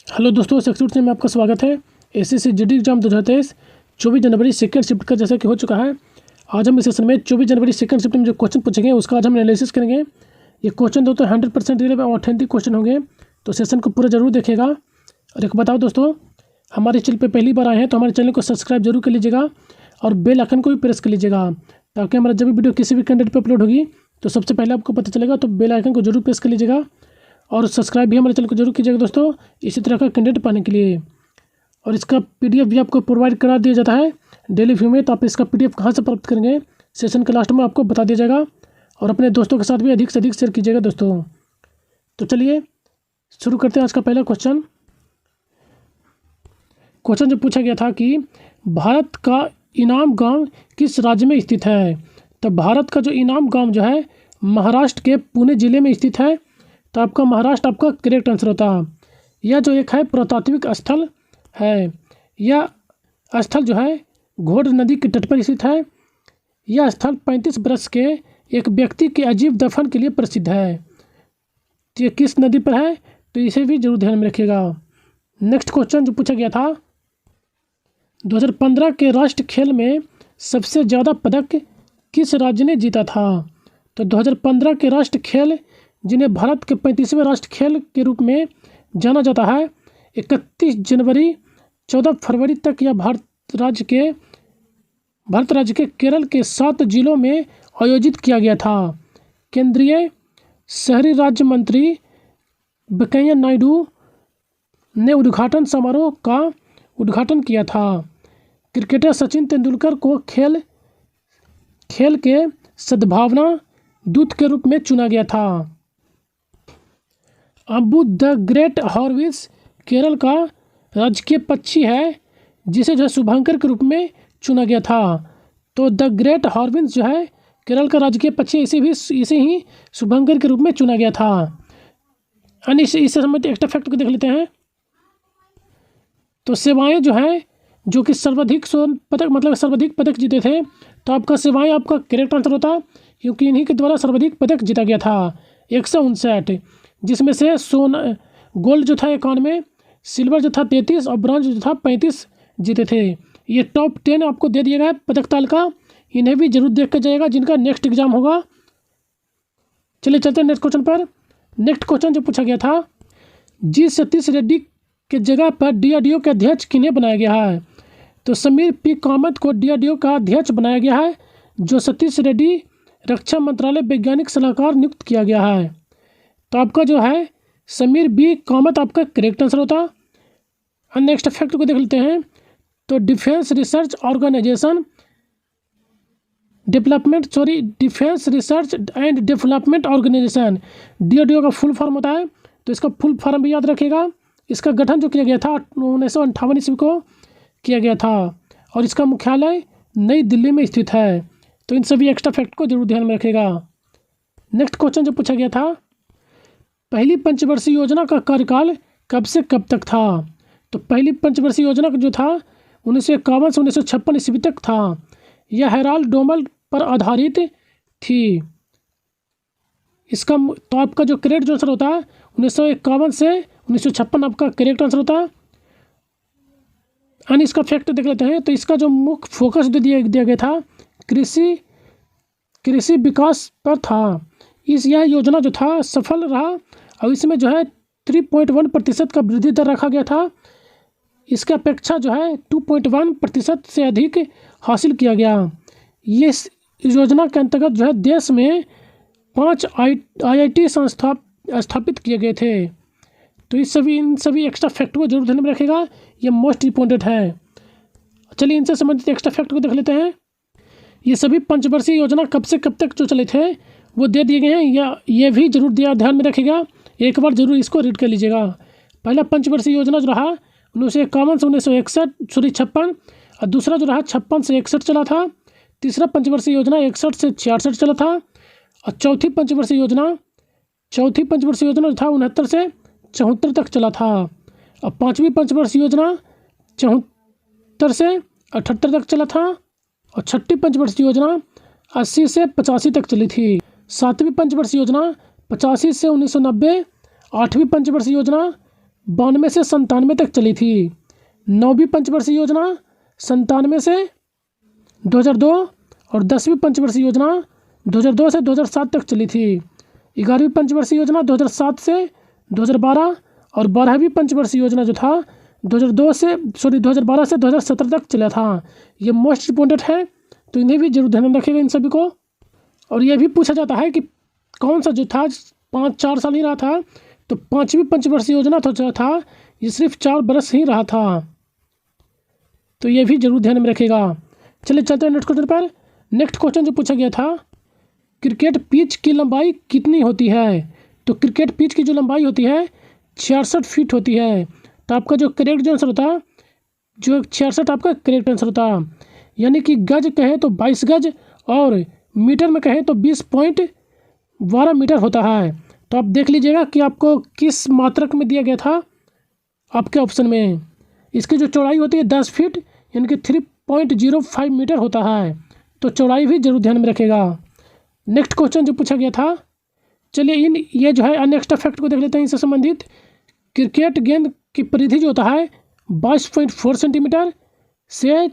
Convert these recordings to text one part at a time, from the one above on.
Hello दोस्तों, section से में आपका स्वागत है। एसएससी जीडी एग्जाम 2023 24 जनवरी सेकंड शिफ्ट का जैसा कि हो चुका है। आज हम इस सेशन में 24 जनवरी सेकंड शिफ्ट में जो क्वेश्चन पूछेंगे उसका आज हम एनालिसिस करेंगे। ये क्वेश्चन तो 100% रियल और ऑथेंटिक क्वेश्चन होंगे, तो सेशन को पूरा जरूर देखेगा। और एक बताओ दोस्तों, हमारे चैनल पर पहली बार आए हैं तो हमारे चैनल को सब्सक्राइब जरूर कर लीजिएगा और बेल आइकन को भी प्रेस कर लीजिएगा, ताकि हमारा जब भी वीडियो किसी भी कंटेंट पर अपलोड होगी तो सबसे पहले आपको पता चलेगा। तो बेल आइकन को जरूर प्रेस कर लीजिएगा और सब्सक्राइब भी हमारे चैनल को जरूर कीजिएगा दोस्तों, इसी तरह का कंटेंट पाने के लिए। और इसका पीडीएफ भी आपको प्रोवाइड करा दिया जाता है डेली व्यू में, तो आप इसका पीडीएफ कहाँ से प्राप्त करेंगे सेशन के लास्ट में आपको बता दिया जाएगा। और अपने दोस्तों के साथ भी अधिक से अधिक शेयर कीजिएगा दोस्तों। तो चलिए शुरू करते हैं आज का पहला क्वेश्चन। क्वेश्चन जो पूछा गया था कि भारत का इनाम गाँव किस राज्य में स्थित है। तो भारत का जो इनाम गाँव जो है महाराष्ट्र के पुणे जिले में स्थित है। तो आपका महाराष्ट्र आपका करेक्ट आंसर होता है। यह जो एक है पुरातात्विक स्थल है। यह स्थल जो है घोड़ नदी के तट पर स्थित है। यह स्थल 35 बरस के एक व्यक्ति के अजीब दफन के लिए प्रसिद्ध है। तो ये किस नदी पर है, तो इसे भी जरूर ध्यान में रखिएगा। नेक्स्ट क्वेश्चन जो पूछा गया था, 2015 के राष्ट्रीय खेल में सबसे ज़्यादा पदक किस राज्य ने जीता था। तो 2015 के राष्ट्रीय खेल, जिन्हें भारत के 35वें राष्ट्रीय खेल के रूप में जाना जाता है, 31 जनवरी 14 फरवरी तक यह भारत राज्य के केरल के 7 जिलों में आयोजित किया गया था। केंद्रीय शहरी राज्य मंत्री वेंकैया नायडू ने उद्घाटन समारोह का उद्घाटन किया था। क्रिकेटर सचिन तेंदुलकर को खेल के सद्भावना दूत के रूप में चुना गया था। अबू द ग्रेट हॉर्विस केरल का राजकीय पक्षी है, जिसे जो है शुभंकर के रूप में चुना गया था। तो द ग्रेट हॉर्विस जो है केरल का राजकीय पक्षी, इसे ही शुभंकर के रूप में चुना गया था। अन्य इससे संबंधित एक्स्ट्रा फैक्ट को देख लेते हैं। तो सेवाएं जो है जो कि सर्वाधिक पदक जीते थे, तो आपका सेवाएं आपका करेक्ट आंसर होता, क्योंकि इन्हीं के द्वारा सर्वाधिक पदक जीता गया था 159, जिसमें से गोल्ड जो था 91, सिल्वर जो था 33 और ब्रॉन्ज जो था 35 जीते थे। ये टॉप 10 आपको दे दिया गया है पदक तालिका, इन्हें भी जरूर देख कर जाएगा जिनका नेक्स्ट एग्जाम होगा। चलिए चलते हैं नेक्स्ट क्वेश्चन पर। नेक्स्ट क्वेश्चन जो पूछा गया था, जी सतीश रेड्डी के जगह पर डीआरडीओ के अध्यक्ष किन्हें बनाया गया है। तो समीर पी कामत को डीआरडीओ का अध्यक्ष बनाया गया है, जो सतीश रेड्डी रक्षा मंत्रालय वैज्ञानिक सलाहकार नियुक्त किया गया है। तो आपका जो है समीर बी कामत आपका करेक्ट आंसर होता। और नेक्स्ट फैक्ट को देख लेते हैं। तो defence research and development organisation DRDO का फुल फॉर्म होता है। तो इसका फुल फॉर्म भी याद रखिएगा। इसका गठन जो किया गया था 1958 ईस्वी को किया गया था और इसका मुख्यालय नई दिल्ली में स्थित है। तो इन सभी एक्स्ट्रा फैक्ट को जरूर ध्यान में रखिएगा। नेक्स्ट क्वेश्चन जो पूछा गया था, पहली पंचवर्षीय योजना का कार्यकाल कब से कब तक था। तो पहली पंचवर्षीय योजना जो था 1951 से 1956 ईस्वी तक था। यह हेराल्ड डोमल पर आधारित थी। इसका तो आपका जो करेक्ट आंसर होता है 1951 से 1956 आपका करेक्ट आंसर होता है। इसका फैक्ट देख लेते हैं। तो इसका जो मुख्य फोकस दिया गया था कृषि विकास पर था। यह योजना जो था सफल रहा और इसमें जो है 3.1% का वृद्धि दर रखा गया था। इसका अपेक्षा जो है 2.1% से अधिक हासिल किया गया। ये योजना के अंतर्गत जो है देश में 5 IIT स्थापित किए गए थे। तो इन सभी एक्स्ट्रा फैक्ट को जरूर ध्यान में रखेगा, ये मोस्ट इम्पोर्टेंट है। चलिए इनसे संबंधित एक्स्ट्रा फैक्ट को देख लेते हैं। ये सभी पंचवर्षीय योजना कब से कब तक जो चले थे वो दे दिए गए हैं, या ये भी जरूर ध्यान में रखिएगा। एक बार जरूर इसको रीड कर लीजिएगा। पहला पंचवर्षीय योजना जो रहा 1951 से 1956 और दूसरा जो रहा 56 से 61 चला था। तीसरा पंचवर्षीय योजना 61 से 66 चला था और चौथी पंचवर्षीय योजना जो था 69 से 74 तक चला था। और पाँचवीं पंचवर्षीय योजना 74 से 78 तक चला था और छठी पंचवर्षीय योजना 80 से 85 तक चली थी। सातवीं पंचवर्षीय योजना 85 से 1990, आठवीं पंचवर्षीय योजना 92 से 97 तक चली थी। 9वीं पंचवर्षीय योजना 97 से 2002 और 10वीं पंचवर्षीय योजना 2002 से 2007 तक चली थी। 11वीं पंचवर्षीय योजना 2007 से 2012 और 12वीं पंचवर्षीय योजना जो था 2012 से 2017 तक चला था। ये मोस्ट इम्पोर्टेंट है, तो इन्हें भी जरूर ध्यान में रखिएगा इन सभी को। और ये भी पूछा जाता है कि कौन सा जो था 5-4 साल ही रहा था, तो 5वीं पंचवर्षीय योजना तो जो था ये सिर्फ 4 बरस ही रहा था, तो ये भी जरूर ध्यान में रखिएगा। चलिए चलते हैं नेक्स्ट क्वेश्चन पर। नेक्स्ट क्वेश्चन जो पूछा गया था, क्रिकेट पिच की लंबाई कितनी होती है? तो क्रिकेट पिच की जो लंबाई होती है 66 फीट होती है। तो आपका जो करेक्ट जो आंसर होता, जो 66 आपका करेक्ट आंसर होता। यानी कि गज कहें तो 22 गज और मीटर में कहें तो 20.12 मीटर होता है। तो आप देख लीजिएगा कि आपको किस मात्रक में दिया गया था आपके ऑप्शन में। इसकी जो चौड़ाई होती है 10 फीट यानी कि 3.05 मीटर होता है, तो चौड़ाई भी जरूर ध्यान में रखेगा। नेक्स्ट क्वेश्चन जो पूछा गया था, चलिए ये जो है नेक्स्ट फैक्ट को देख लेते हैं इससे संबंधित। क्रिकेट गेंद की परिधि जो होता है 22.4 सेंटीमीटर से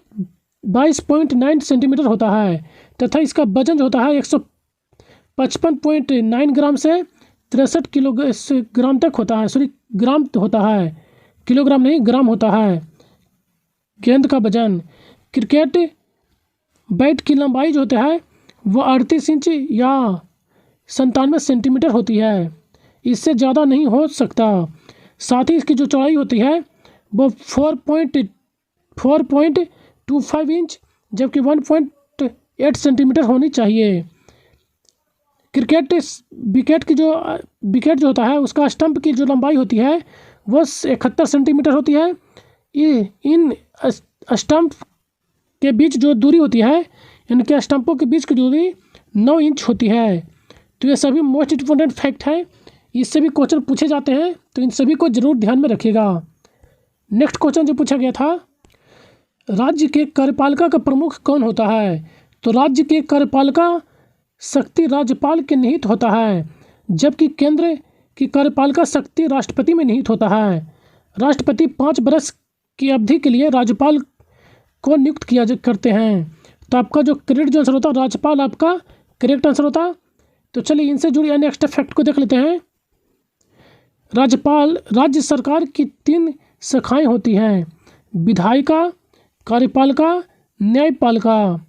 22.9 सेंटीमीटर होता है, तथा इसका वजन जो होता है 155.9 ग्राम से 63 किलोग्राम तक होता है। सॉरी, ग्राम होता है, किलोग्राम नहीं, ग्राम होता है गेंद का वजन। क्रिकेट बैट की लंबाई जो होता है वो 38 इंच या 97 सेंटीमीटर होती है, इससे ज़्यादा नहीं हो सकता। साथ ही इसकी जो चौड़ाई होती है वो 4.25 इंच जबकि 1.8 सेंटीमीटर होनी चाहिए। विकेट जो होता है उसका स्टंप की जो लंबाई होती है वो 71 सेंटीमीटर होती है। इन स्टंप के बीच जो दूरी होती है, इनके स्टंपों के बीच की दूरी 9 इंच होती है। तो ये सभी मोस्ट इम्पोर्टेंट फैक्ट है, इससे भी क्वेश्चन पूछे जाते हैं, तो इन सभी को जरूर ध्यान में रखिएगा। नेक्स्ट क्वेश्चन जो पूछा गया था, राज्य के कार्यपालिका का प्रमुख कौन होता है? तो राज्य के कार्यपालिका शक्ति राज्यपाल के निहित होता है, जबकि केंद्र की कार्यपालिका शक्ति राष्ट्रपति में निहित होता है। राष्ट्रपति 5 वर्ष की अवधि के लिए राज्यपाल को नियुक्त करते हैं। तो आपका जो करेक्ट जो आंसर होता है राज्यपाल आपका करेक्ट आंसर होता। तो चलिए इनसे जुड़ी नेक्स्ट फैक्ट को देख लेते हैं। राज्य सरकार की 3 शाखाएं होती हैं, विधायिका, कार्यपालिका, न्यायपालिका।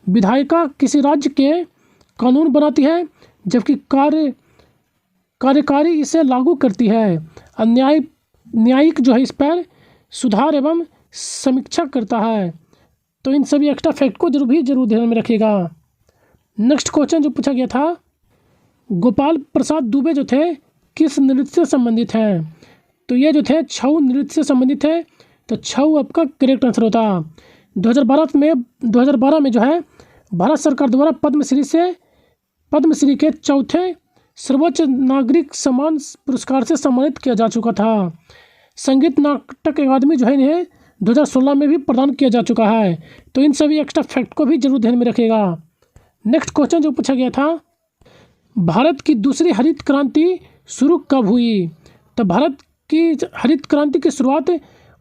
विधायिका किसी राज्य के कानून बनाती है, जबकि कार्यकारी इसे लागू करती है। और न्यायिक जो है इस पर सुधार एवं समीक्षा करता है। तो इन सभी एक्स्ट्रा फैक्ट को जरूर ध्यान में रखिएगा। नेक्स्ट क्वेश्चन जो पूछा गया था, गोपाल प्रसाद दुबे जो थे किस नृत्य से संबंधित हैं? तो ये जो थे छऊ नृत्य से संबंधित है, तो छऊ आपका करेक्ट आंसर होता। 2012 में जो है भारत सरकार द्वारा पद्मश्री के चौथे सर्वोच्च नागरिक सम्मान पुरस्कार से सम्मानित किया जा चुका था। संगीत नाटक अकादमी जो है इन्हें 2016 में भी प्रदान किया जा चुका है। तो इन सभी एक्स्ट्रा फैक्ट को भी जरूर ध्यान में रखिएगा। नेक्स्ट क्वेश्चन जो पूछा गया था, भारत की दूसरी हरित क्रांति शुरू कब हुई? तो भारत की हरित क्रांति की शुरुआत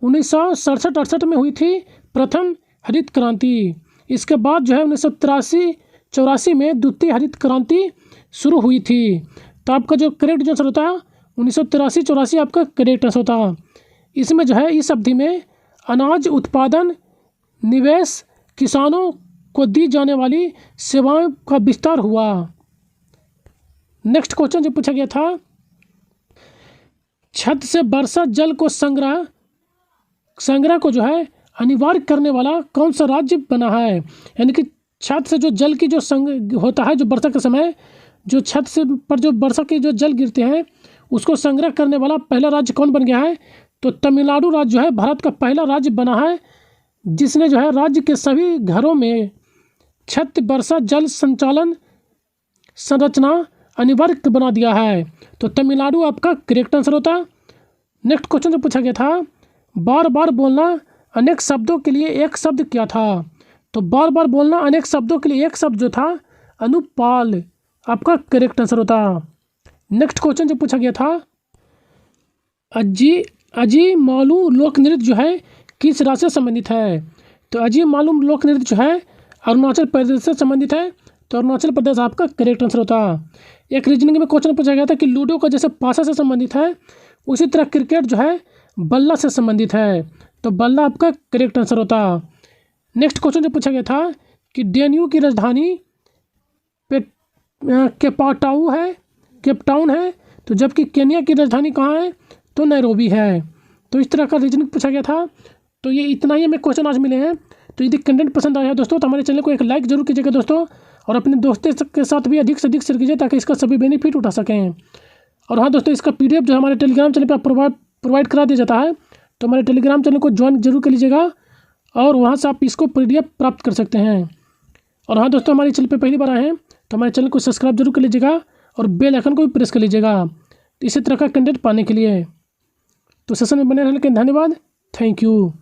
1967-68 में हुई थी, प्रथम हरित क्रांति। इसके बाद जो है 1983-84 में द्वितीय हरित क्रांति शुरू हुई थी। तो आपका जो करेक्ट जो आंसर होता है 1983-84 आपका करेक्ट आंसर होता। इसमें जो है इस अवधि में अनाज उत्पादन, निवेश, किसानों को दी जाने वाली सेवाओं का विस्तार हुआ। नेक्स्ट क्वेश्चन जो पूछा गया था, छत से वर्षा जल को संग्रह को जो है अनिवार्य करने वाला कौन सा राज्य बना है? यानी कि छत से जो जल की जो होता है, जो वर्षा के समय जो छत से पर जो वर्षा के जो जल गिरते हैं उसको संग्रह करने वाला पहला राज्य कौन बन गया है? तो तमिलनाडु राज्य जो है भारत का पहला राज्य बना है, जिसने जो है राज्य के सभी घरों में छत वर्षा जल संचालन संरचना अनिवार्य बना दिया है। तो तमिलनाडु आपका करेक्ट आंसर होता। नेक्स्ट क्वेश्चन जो पूछा गया था, बार बार बोलना अनेक शब्दों के लिए एक शब्द क्या था? तो बार बार बोलना अनेक शब्दों के लिए एक शब्द जो था अनुपाल आपका करेक्ट आंसर होता। नेक्स्ट क्वेश्चन जो पूछा गया था, अजी अजी मालूम लोक नृत्य जो है किस राज्य से संबंधित है? तो अजी मालूम लोक नृत्य जो है अरुणाचल प्रदेश से संबंधित है। तो अरुणाचल प्रदेश आपका करेक्ट आंसर होता। एक रीजनिंग में क्वेश्चन पूछा गया था कि लूडो का जैसे पासा से संबंधित है उसी तरह क्रिकेट जो है बल्ला से संबंधित है। तो बल्ला आपका करेक्ट आंसर होता। नेक्स्ट क्वेश्चन जो पूछा गया था कि डेन्यू की राजधानी केपटाउन है तो जबकि केन्या की राजधानी कहाँ है? तो नैरोबी है। तो इस तरह का रीजनिंग पूछा गया था। तो ये इतना ही हमें क्वेश्चन आज मिले हैं। तो यदि कंटेंट पसंद आया दोस्तों तो हमारे चैनल को एक लाइक जरूर कीजिएगा दोस्तों, और अपने दोस्तों के साथ भी अधिक से अधिक शेयर कीजिए ताकि इसका सभी बेनिफिट उठा सकें। और हाँ दोस्तों, इसका PDF जो हमारे टेलीग्राम चैनल पर प्रोवाइड करा दिया जाता है। तो हमारे टेलीग्राम चैनल को ज्वाइन जरूर कर लीजिएगा और वहाँ से आप इसको PDF प्राप्त कर सकते हैं। और हाँ दोस्तों, हमारे चैनल पर पहली बार आए हैं तो हमारे चैनल को सब्सक्राइब जरूर कर लीजिएगा और बेल आइकन को भी प्रेस कर लीजिएगा इसी तरह का कंटेंट पाने के लिए। तो सेशन में बने रहने के धन्यवाद। Thank you.